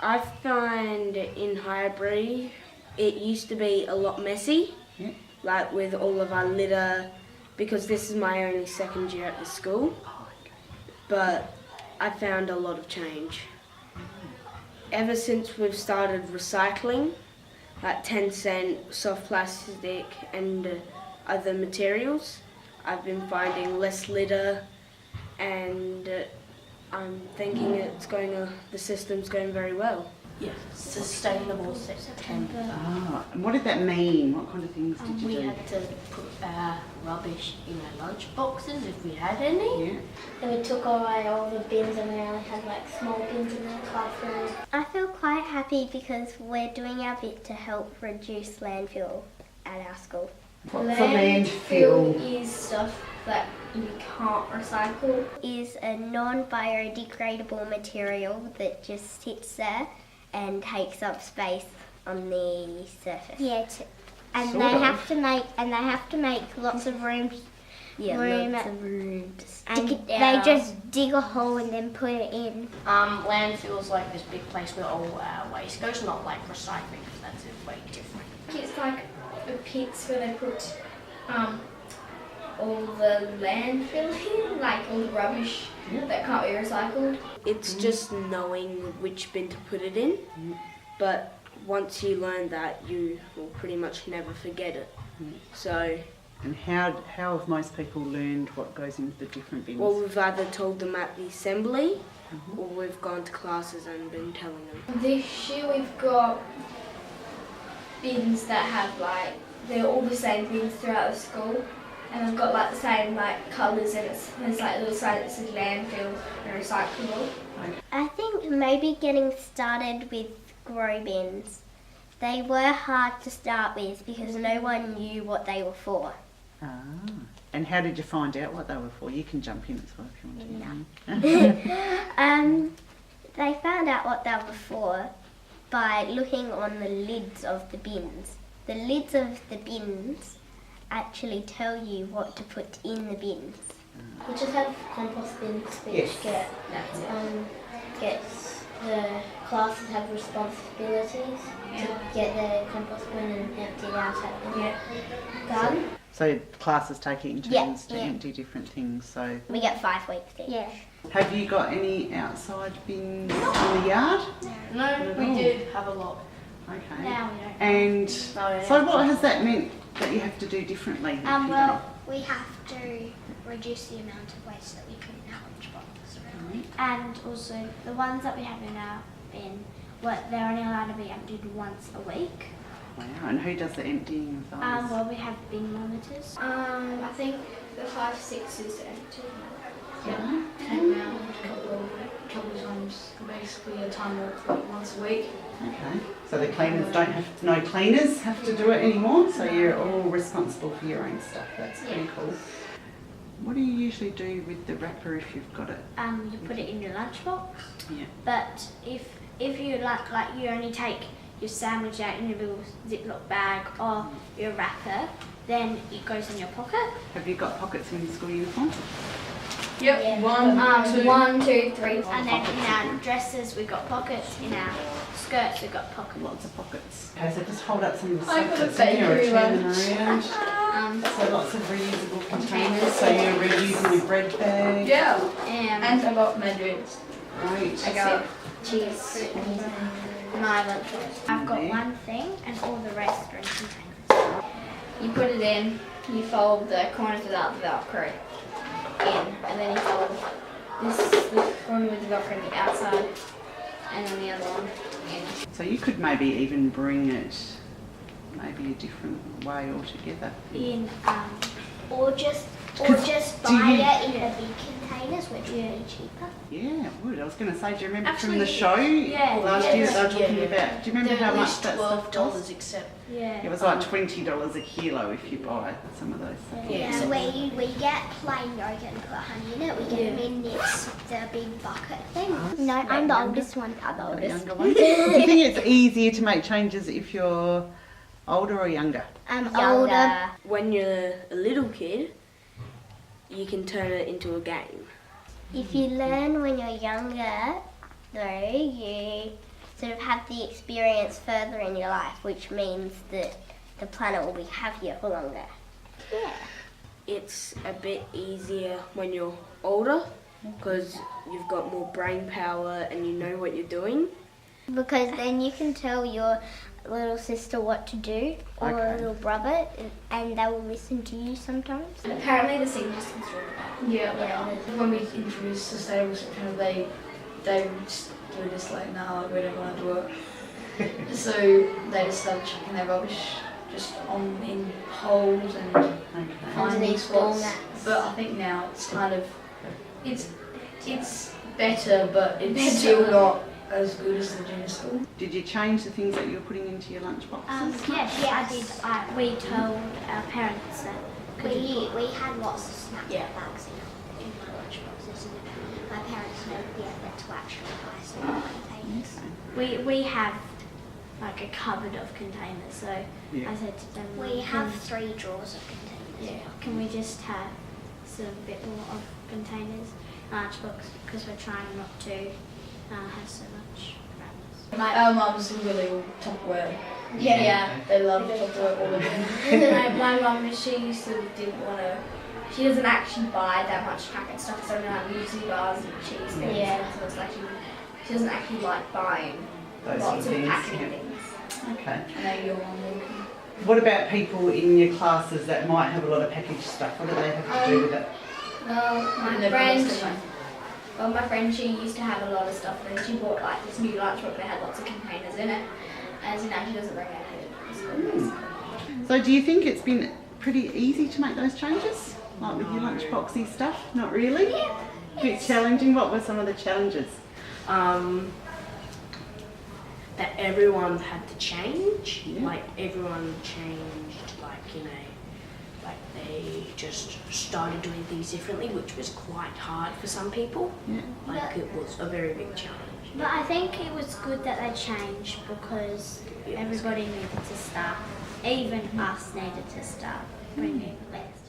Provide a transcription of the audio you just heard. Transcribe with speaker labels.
Speaker 1: I find in Highbury it used to be a lot messy, like with all of our litter, because this is my only second year at the school. But I found a lot of change. Ever since we've started recycling, like 10-cent soft plastic and other materials, I've been finding less litter, and I'm thinking the system's going very well.
Speaker 2: Yes, sustainable September.
Speaker 3: Oh, and what did that mean? What kind of things did you do?
Speaker 2: We had to put rubbish in our lunch boxes if we had any.
Speaker 3: Yeah.
Speaker 4: Then we took away all the bins and we only had like small bins in the classroom. I feel quite happy because we're doing our bit to help reduce landfill at our school.
Speaker 3: What's a landfill?
Speaker 4: Is stuff that you can't recycle. Is a non-biodegradable material that just sits there and takes up space on the surface. Yeah, and they have to make lots of room. Yeah, lots of room to stick it down. They just dig a hole and then put it in.
Speaker 2: Landfill's like this big place where all our waste goes, not like recycling, because that's way different.
Speaker 4: It's like a pits where they put all the landfill in, like all the rubbish that can't be recycled.
Speaker 1: It's just knowing which bin to put it in, but once you learn that, you will pretty much never forget it. So.
Speaker 3: And how have most people learned what goes into the different bins?
Speaker 1: Well, we've either told them at the assembly, or we've gone to classes and been telling them.
Speaker 4: This year we've got bins that have they're all the same bins throughout the school, and they've got the same colours, and there's a little sign that says landfill and recyclable. I think maybe getting started with grow bins. They were hard to start with because no one knew what they were for.
Speaker 3: Ah, and how did you find out what they were for? You can jump in as well if you want to.
Speaker 4: They found out what they were for by looking on the lids of the bins. The lids of the bins actually tell you what to put in the bins. We just have compost bins which get the classes have responsibilities to get the compost bin and empty it out at the garden.
Speaker 3: So classes take it in turns to empty different things. So
Speaker 4: we get 5 weeks each. Yeah.
Speaker 3: Have you got any outside bins in the yard?
Speaker 2: No, we do have a lot.
Speaker 3: Okay.
Speaker 4: Now we don't.
Speaker 3: And so what has that meant that you have to do differently?
Speaker 4: Well, we have to reduce the amount of waste that we put in our lunchbox. Really. And also the ones that we have in our bin, they're only allowed to be emptied once a week.
Speaker 3: Wow, and who does the emptying of those?
Speaker 4: Well, we have bin monitors. I think the 5-6 is empty.
Speaker 5: Yeah, came around a couple of times, basically a time once a week.
Speaker 3: Okay, so the cleaners no cleaners have to do it anymore, so you're all responsible for your own stuff. That's pretty cool. What do you usually do with the wrapper if you've got it?
Speaker 4: You put it in your lunchbox.
Speaker 3: Yeah.
Speaker 4: But if you you only take your sandwich out in your little Ziploc bag or your wrapper, then it goes in your pocket.
Speaker 3: Have you got pockets in the school uniform?
Speaker 5: Yep,
Speaker 4: Yeah.
Speaker 5: 1, 2,
Speaker 4: 2, 3. And then in our dresses we've got pockets, in our skirts we've got pockets.
Speaker 3: Lots of pockets. Okay, so just hold up some of the
Speaker 5: I
Speaker 3: stuff
Speaker 5: got a
Speaker 3: that's in here or
Speaker 5: bakery
Speaker 3: turn them
Speaker 5: lunch.
Speaker 3: around. So lots of reusable containers, so you're reusing your bread bag.
Speaker 5: Yeah,
Speaker 4: And
Speaker 5: and I got mandarins.
Speaker 3: Right.
Speaker 4: I got cheese and my lunchbox. I've got one thing and all the rest are in containers. You put it in, you fold the corners without the Velcro in, and then you fold the corner with the Velcro on the outside and then the other one in.
Speaker 3: So you could maybe even bring it maybe a different way altogether.
Speaker 4: In or just buy it in the big containers, which would be cheaper.
Speaker 3: Yeah, it would. I was going to say, do you remember
Speaker 4: Actually,
Speaker 3: from the show last year they were talking about, do you remember how much that stuff cost?
Speaker 2: except.
Speaker 4: Yeah.
Speaker 3: It was like $20 a kilo if you buy some of those.
Speaker 4: Yeah, we get plain yogurt and put honey in it. We get them in the big bucket thing. No, I'm the oldest one. I'm the oldest.
Speaker 3: Younger one. Do you think it's easier to make changes if you're older or younger?
Speaker 4: Older.
Speaker 1: When you're a little kid, you can turn it into a game.
Speaker 4: If you learn when you're younger, though, sort of have the experience further in your life, which means that the planet will be happier for longer. Yeah.
Speaker 1: It's a bit easier when you're older because you've got more brain power and you know what you're doing.
Speaker 4: Because then you can tell your little sister what to do, or
Speaker 3: Okay.
Speaker 4: little brother, and they will listen to you sometimes.
Speaker 5: Apparently the senior systems really bad. Yeah. When we introduced sustainable September, they just were just like, no, we don't want to do it. So they just started chucking their rubbish just in holes and finding
Speaker 4: Underneath
Speaker 5: spots.
Speaker 4: doormats.
Speaker 5: But I think now it's kind of it's better, but it's still not as good as the junior school.
Speaker 3: Did you change the things that you were putting into your lunch boxes?
Speaker 6: Yes, I did. We told our parents that.
Speaker 4: We had lots of snack
Speaker 5: Yeah.
Speaker 4: bags in my lunch boxes, and my parents made the effort to actually buy some containers.
Speaker 6: We have like a cupboard of containers, so
Speaker 3: Yeah.
Speaker 6: I said to them,
Speaker 4: We have 3 drawers of containers.
Speaker 6: can we just have some bit more of containers lunchbox because we're trying not to have so much crap.
Speaker 5: Our mums really all Tupperware. Yeah, they love Tupperware all the time.
Speaker 2: My mum, she sort of didn't want to. She doesn't actually buy that much packet stuff, so like muesli bars and cheese things.
Speaker 4: Yeah.
Speaker 2: So it's like she doesn't actually like buying
Speaker 3: Those
Speaker 2: lots of
Speaker 3: things,
Speaker 2: packet
Speaker 3: yeah.
Speaker 2: things.
Speaker 3: Okay.
Speaker 5: I know your mum will.
Speaker 3: What about people in your classes that might have a lot of packaged stuff? What do they have to do with it?
Speaker 2: Well, my friend, she used to have a lot of stuff, and then she bought like this new lunchbox that had lots of containers in it, and so now she doesn't bring it.
Speaker 3: So do you think it's been pretty easy to make those changes? Like with your lunchboxy stuff? Not really? Yeah. A bit challenging. What were some of the challenges?
Speaker 1: That everyone had to change.
Speaker 3: Yeah.
Speaker 1: Like everyone changed, like they just started doing things differently, which was quite hard for some people.
Speaker 3: Yeah.
Speaker 1: Like it was a very big challenge.
Speaker 6: But I think it was good that they changed because everybody needed to start, even us needed to start bringing less.